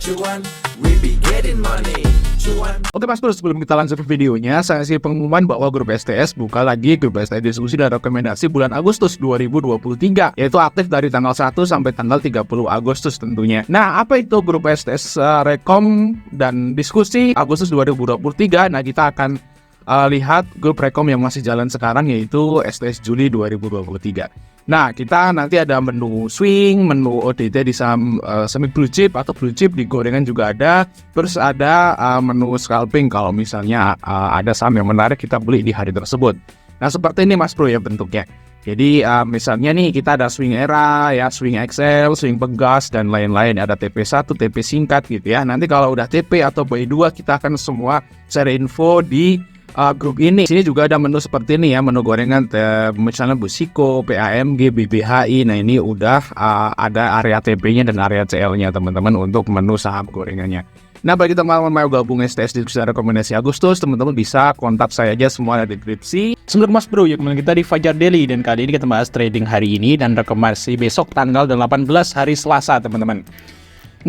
cuan, we be getting money. Cuan. Oke Mas Bro, sebelum kita lanjut ke videonya, saya kasih pengumuman bahwa grup STS buka lagi grup STS diskusi dan rekomendasi bulan Agustus 2023, yaitu aktif dari tanggal 1 sampai tanggal 30 Agustus tentunya. Nah, apa itu grup STS Rekom dan diskusi Agustus 2023? Nah, kita akan lihat grup Rekom yang masih jalan sekarang, yaitu STS Juli 2023. Nah, kita nanti ada menu swing, menu ODT di saham semi blue chip atau blue chip, di gorengan juga ada. Terus ada menu scalping kalau misalnya ada saham yang menarik kita beli di hari tersebut. Nah, seperti ini Mas Bro ya bentuknya. Jadi misalnya nih kita ada swing era, ya swing XL, swing pegas dan lain-lain. Ada TP1, TP singkat gitu ya. Nanti kalau udah TP atau BI2 kita akan semua share info di grup ini. Sini juga ada menu seperti ini ya, menu gorengan misalnya Busiko, PAMG, BBHI. Nah, ini udah ada area TP-nya dan area CL-nya teman-teman untuk menu saham gorengannya. Nah, bagi teman-teman mau gabung STS diskusi rekomendasi Agustus, teman-teman bisa kontak saya aja, semua ada di deskripsi. Sebelum Mas Bro, yuk kembali kita di Fajar Daily, dan kali ini kita bahas trading hari ini dan rekomendasi besok tanggal 18 hari Selasa teman-teman.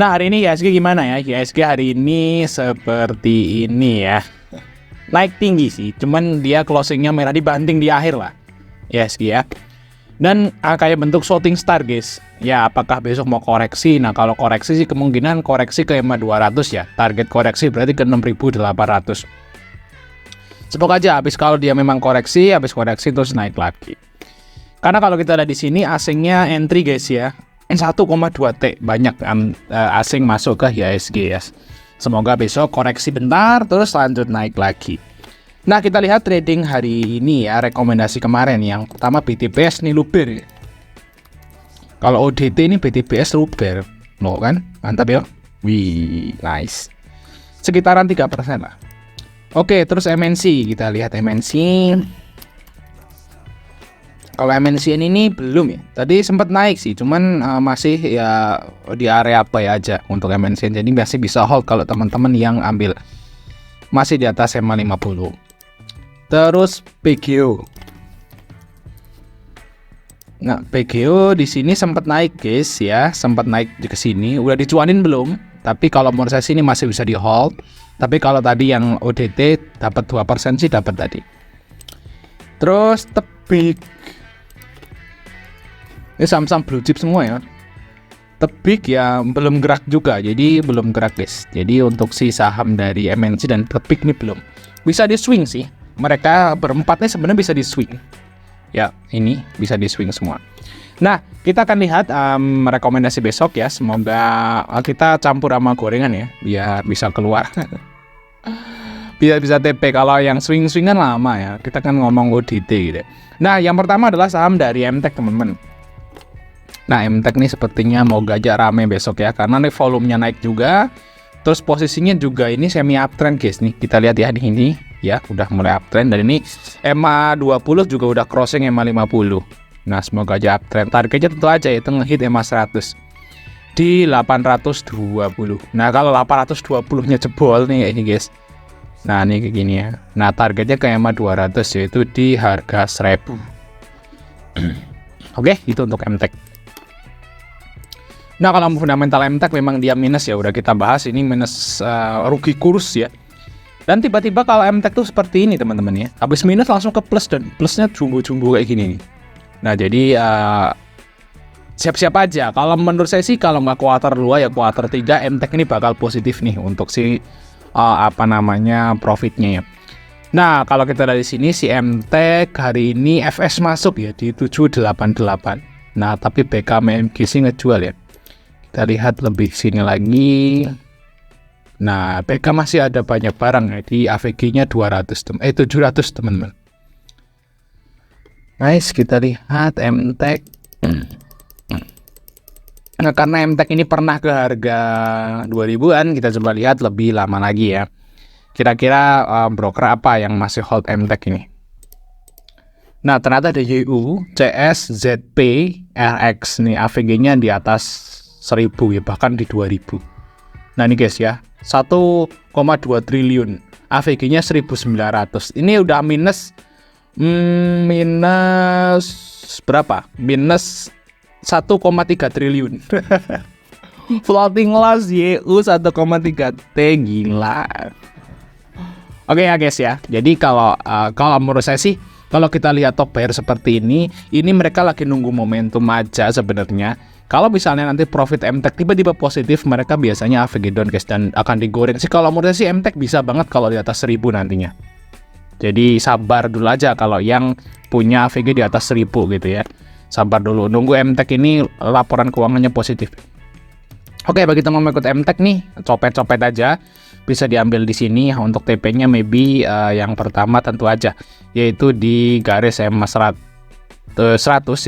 Nah, hari ini IHSG gimana ya? IHSG hari ini seperti ini ya. Naik tinggi sih, cuman dia closingnya merah dibanting di akhir lah IHSG ya. Dan kayak bentuk shooting star guys. Ya, apakah besok mau koreksi? Nah, kalau koreksi sih kemungkinan koreksi ke EMA 200 ya. Target koreksi berarti ke 6.800. Semoga aja kalau dia memang koreksi, habis koreksi terus naik lagi. Karena kalau kita ada di sini asingnya entry guys ya. 1,2 T banyak asing masuk ke IHSG ya. Semoga besok koreksi bentar terus lanjut naik lagi. Nah, kita lihat trading hari ini ya, rekomendasi kemarin. Yang pertama BTPS nih luber. Kalau ODT ini BTPS luber. No kan? Mantap ya. Wih, nice. Sekitaran 3% lah. Oke, terus MNC, kita lihat MNC. Kalau MNC ini belum ya. Tadi sempat naik sih, cuman masih ya di area apa ya aja untuk MNC. Jadi masih bisa hold kalau teman-teman yang ambil masih di atas EMA 50. Terus PGO. Nah, PGO di sini sempat naik guys ya, sempat naik ke sini. Udah dicuanin belum? Tapi kalau menurut saya sini masih bisa di hold. Tapi kalau tadi yang ODT dapat 2% sih dapat tadi. Terus Tebik. Ini saham-saham blue chip semua ya. Tebik ya belum gerak juga, jadi belum gerak guys. Jadi untuk si saham dari MNC dan Tebik ini belum bisa di swing sih. Mereka berempatnya sebenarnya bisa di swing. Ya, ini bisa di swing semua. Nah, kita akan lihat rekomendasi besok ya. Semoga kita campur sama gorengan ya, biar bisa keluar. Biar bisa TP. Kalau yang swing-swingan lama ya. Kita kan ngomong ODT gitu. Nah, yang pertama adalah saham dari MTEK teman-teman. Nah, MTEK ini sepertinya mau gajah rame besok ya, karena nih volumenya naik juga. Terus posisinya juga ini semi uptrend guys nih. Kita lihat ya di sini ya, udah mulai uptrend. Dan ini EMA 20 juga udah crossing EMA 50. Nah, semoga aja uptrend. Targetnya tentu aja itu ngehit EMA 100 di 820. Nah, kalau 820-nya jebol nih ini guys. Nah, ini kayak gini ya. Nah, targetnya ke EMA 200 yaitu di harga 1000. Oke, itu untuk MTEK. Nah, kalau fundamental MTEK memang dia minus ya, udah kita bahas ini minus rugi kurs ya. Dan tiba-tiba kalau MTEK tuh seperti ini teman-teman ya, habis minus langsung ke plus dan plusnya jumbo-jumbo kayak gini nih. Nah, jadi siap-siap aja. Kalau menurut saya sih kalau nggak kuarter 2 ya kuarter 3 MTEK ini bakal positif nih untuk si profitnya ya. Nah, kalau kita dari sini si MTEK hari ini FS masuk ya di 788. Nah, tapi BKMG sih ngejual ya. Kita lihat lebih sini lagi. Nah, PK masih ada banyak barang ya. Di AVG-nya 700 teman-teman. Nice, kita lihat MTEK. Nah, karena MTEK ini pernah ke harga 2000-an, kita coba lihat lebih lama lagi ya. Kira-kira broker apa yang masih hold MTEK ini? Nah, ternyata ada YU, CS, ZP, RX nih AVG-nya di atas 1000 ya, bahkan di 2000. Nah, ini guys ya, 1,2 triliun. AVG-nya 1900. Ini udah minus berapa? Minus 1,3 triliun. Floating loss YU 1,3T, gila. Oke ya guys ya. Jadi kalau menurut saya sih, kalau kita lihat top buyer seperti ini mereka lagi nunggu momentum aja sebenarnya. Kalau misalnya nanti profit MTech tiba-tiba positif, mereka biasanya AVG down guys dan akan digoreng sih. Kalau menurut saya sih MTech bisa banget kalau di atas 1000 nantinya. Jadi sabar dulu aja kalau yang punya AVG di atas 1000 gitu ya. Sabar dulu, nunggu MTech ini laporan keuangannya positif. Oke, bagi teman mau ikut MTech nih, copet-copet aja. Bisa diambil di sini untuk TP-nya maybe yang pertama tentu aja yaitu di garis EMA 100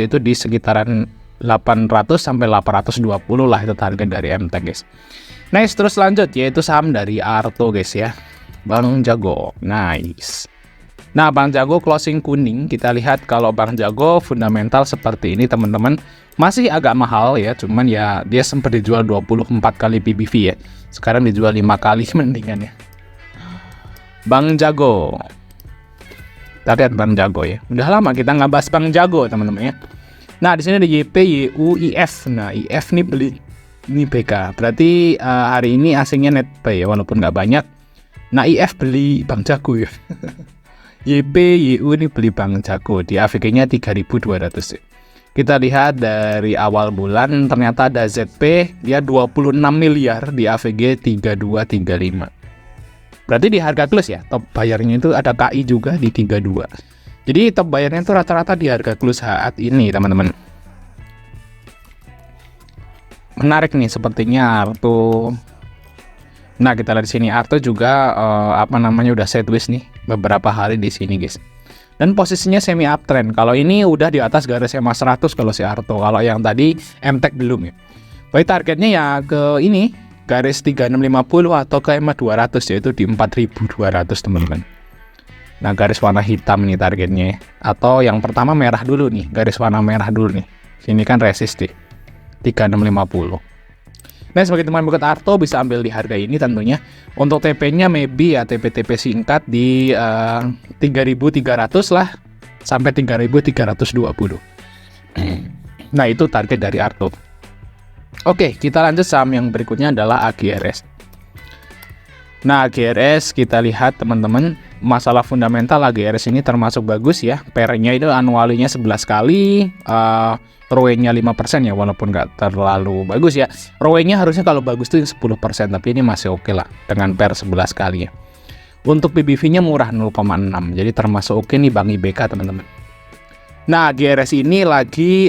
yaitu di sekitaran 800 sampai 820 lah itu target dari MTech guys. Nice, terus lanjut yaitu saham dari Arto guys ya. Bang Jago. Nice. Nah, Bang Jago closing kuning. Kita lihat kalau Bang Jago fundamental seperti ini teman-teman. Masih agak mahal ya, cuman ya dia sempat dijual 24 kali PBV ya. Sekarang dijual 5 kali mendingan ya. Bang Jago. Kita lihat Bang Jago ya. Udah lama kita nggak bahas Bang Jago teman-teman ya. Nah, di sini ada YP, YU, IF. Nah, IF nih beli ini BK. Berarti hari ini asingnya net pay ya, walaupun nggak banyak. Nah, IF beli Bang Jago ya. YP, YU ini beli Bang Jago di AVG-nya 3.200 ya. Kita lihat dari awal bulan ternyata ada ZP dia 26 miliar di AVG 3235. Berarti di harga close ya, top bayarnya itu ada KI juga di 32. Jadi top bayarnya itu rata-rata di harga close saat ini teman-teman. Menarik nih sepertinya Arto. Nah, kita lihat di sini Arto juga udah sideways nih beberapa hari di sini guys. Dan posisinya semi uptrend. Kalau ini udah di atas garis EMA 100 kalau si Arto. Kalau yang tadi MTech belum ya. Baik, targetnya ya ke ini garis 3650 atau ke EMA 200 yaitu di 4200 teman-teman. Nah, garis warna hitam nih targetnya ya. Atau yang pertama merah dulu nih, garis warna merah dulu nih. Sini kan resist deh. 3650. Nah, sebagai teman ikut Arto bisa ambil di harga ini tentunya. Untuk TP-nya maybe ya TP-TP singkat di 3.300 lah sampai 3.320. Nah, itu target dari Arto. Oke, kita lanjut saham yang berikutnya adalah AGRS. Nah, AGRS kita lihat teman-teman, masalah fundamental AGRS ini termasuk bagus ya. PR-nya itu anualinya 11 kali, ROE-nya 5% ya, walaupun nggak terlalu bagus ya. ROE-nya harusnya kalau bagus tuh 10%, tapi ini masih oke lah dengan PR 11 kali ya. Untuk PBV-nya murah 0,6, jadi termasuk oke nih Bang IBK teman-teman. Nah, GRS ini lagi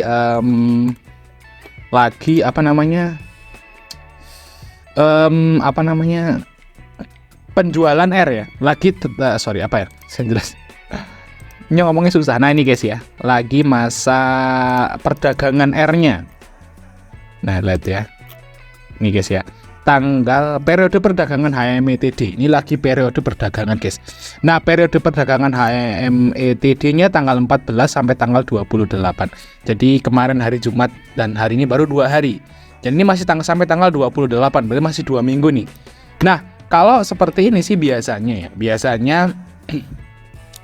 penjualan R ya. Saya jelas. Ini ngomongnya susah. Nah, ini guys ya, lagi masa perdagangan R-nya. Nah, lihat ya. Ini guys ya. Periode perdagangan HMETD. Ini lagi periode perdagangan, guys. Nah, periode perdagangan HMETD-nya tanggal 14 sampai tanggal 28. Jadi kemarin hari Jumat dan hari ini baru 2 hari. Jadi ini masih sampai tanggal 28, berarti masih 2 minggu nih. Nah, kalau seperti ini sih biasanya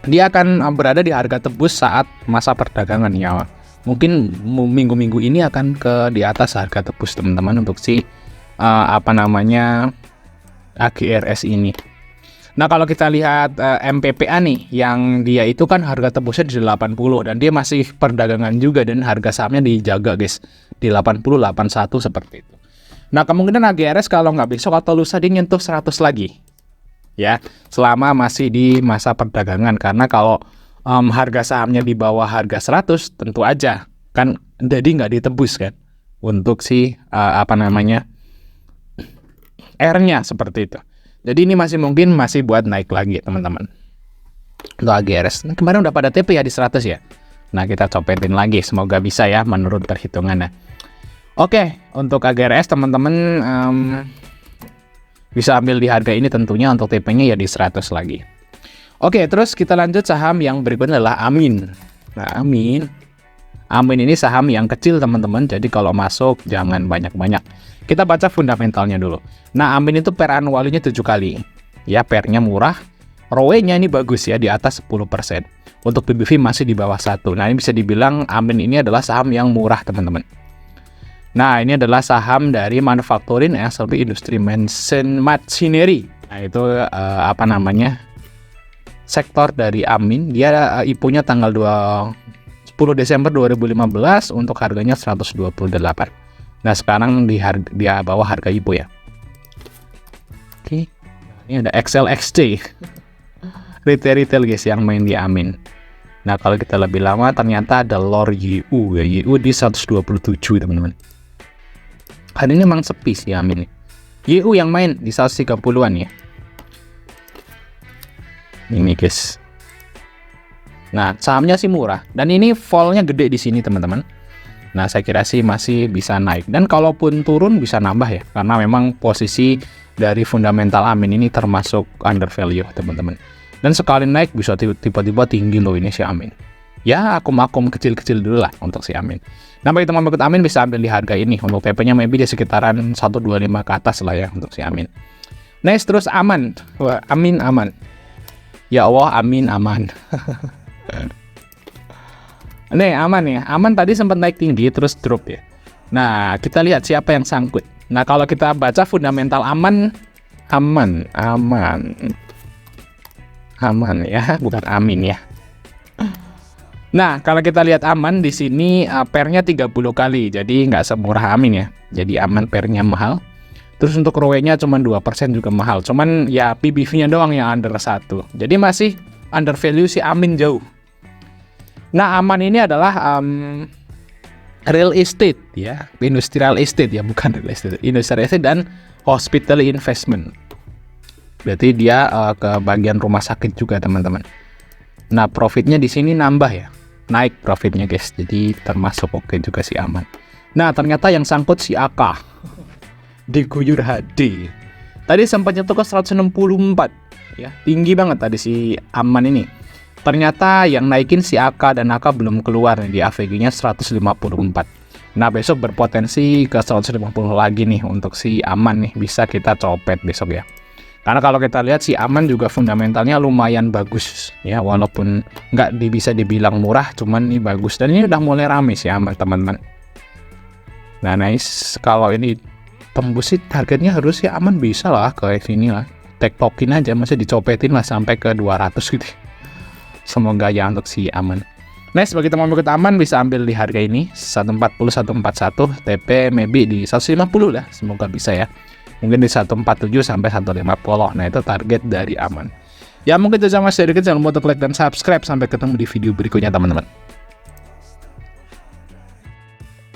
dia akan berada di harga tebus saat masa perdagangan ya. Mungkin minggu-minggu ini akan ke di atas harga tebus teman-teman untuk si AGRS ini. Nah, kalau kita lihat MPPA nih, yang dia itu kan harga tebusnya di 80 dan dia masih perdagangan juga dan harga sahamnya dijaga guys di 80 81 seperti itu. Nah, kemungkinan AGRS kalau nggak besok atau lusa dia nyentuh 100 lagi ya, selama masih di masa perdagangan. Karena kalau harga sahamnya di bawah harga 100 tentu aja kan jadi nggak ditebus kan untuk si R-nya seperti itu. Jadi ini masih buat naik lagi teman-teman untuk AGRS. Nah, kemarin udah pada TP ya di 100 ya. Nah, kita copetin lagi, semoga bisa ya menurut perhitungannya. Oke, untuk AGRS teman-teman bisa ambil di harga ini tentunya, untuk TP-nya ya di 100 lagi. Oke, terus kita lanjut saham yang berikutnya adalah Amin. Nah, Amin ini saham yang kecil teman-teman, jadi kalau masuk jangan banyak-banyak. Kita baca fundamentalnya dulu. Nah, Amin itu per anualnya 7 kali. Ya, per-nya murah. ROE-nya ini bagus ya, di atas 10%. Untuk PBV masih di bawah 1. Nah, ini bisa dibilang Amin ini adalah saham yang murah teman-teman. Nah, ini adalah saham dari Manufacturing SLB Industri Machinery. Nah, itu sektor dari Amin. Dia IPO-nya tanggal 10 Desember 2015 untuk harganya 128. Nah, sekarang di bawah harga IPO ya. Oke. Ini ada XLXT. Retail guys yang main di Amin. Nah, kalau kita lebih lama ternyata ada Lor YU ya. YU di 127 teman-teman. Hari ini memang sepi sih Amin nih. YU yang main di 130-an ya. Ini guys. Nah, sahamnya sih murah dan ini volnya gede di sini teman-teman. Nah, saya kira sih masih bisa naik dan kalaupun turun bisa nambah ya karena memang posisi dari fundamental Amin ini termasuk under value teman-teman. Dan sekali naik bisa tiba-tiba tinggi loh ini si Amin. Ya, akum-akum kecil-kecil dulu lah untuk si Amin. Nah, bagi teman-teman ikut Amin bisa ambil di harga ini. Untuk TP-nya maybe di sekitaran 125 ke atas lah ya untuk si Amin. Next, terus Aman. Wah, Amin aman. Ya Allah, Amin aman. Nih, Aman ya. Aman tadi sempat naik tinggi terus drop ya. Nah, kita lihat siapa yang sangkut. Nah, kalau kita baca fundamental Aman ya, bukan Amin ya. Nah, kalau kita lihat Aman di sini pernya 30 kali, jadi nggak semurah Amin ya. Jadi Aman pernya mahal. Terus untuk ROE-nya cuma 2% juga mahal. Cuman ya PBV-nya doang yang under 1. Jadi masih under value si Amin jauh. Nah, Aman ini adalah real estate ya, industrial estate ya, bukan real estate. Industrial estate dan hospital investment. Berarti dia ke bagian rumah sakit juga teman-teman. Nah, profitnya di sini nambah ya, naik profitnya guys. Jadi termasuk oke juga si Aman. Nah, ternyata yang sangkut si AK diguyur HD. Tadi sempat nyentuh ke 164 ya, tinggi banget tadi si Aman ini. Ternyata yang naikin si AK dan AK belum keluar nih, di AVG-nya 154. Nah, besok berpotensi ke 150 lagi nih untuk si Aman nih, bisa kita copet besok ya. Karena kalau kita lihat si Aman juga fundamentalnya lumayan bagus ya, walaupun nggak bisa dibilang murah, cuman ini bagus dan ini udah mulai rame sih Aman teman-teman. Nah, nice, kalau ini tembus sih targetnya harus si Aman bisa lah ke sini lah, tektokin aja, masih dicopetin lah sampai ke 200 gitu. Semoga ya untuk si Aman. Next, bagi teman ikut Aman bisa ambil di harga ini 140 141, TP maybe di 150 lah, semoga bisa ya. Mungkin di 147 sampai 150. Nah, itu target dari Aman. Ya, mungkin itu sama sedikit. Jangan lupa untuk like dan subscribe. Sampai ketemu di video berikutnya teman-teman.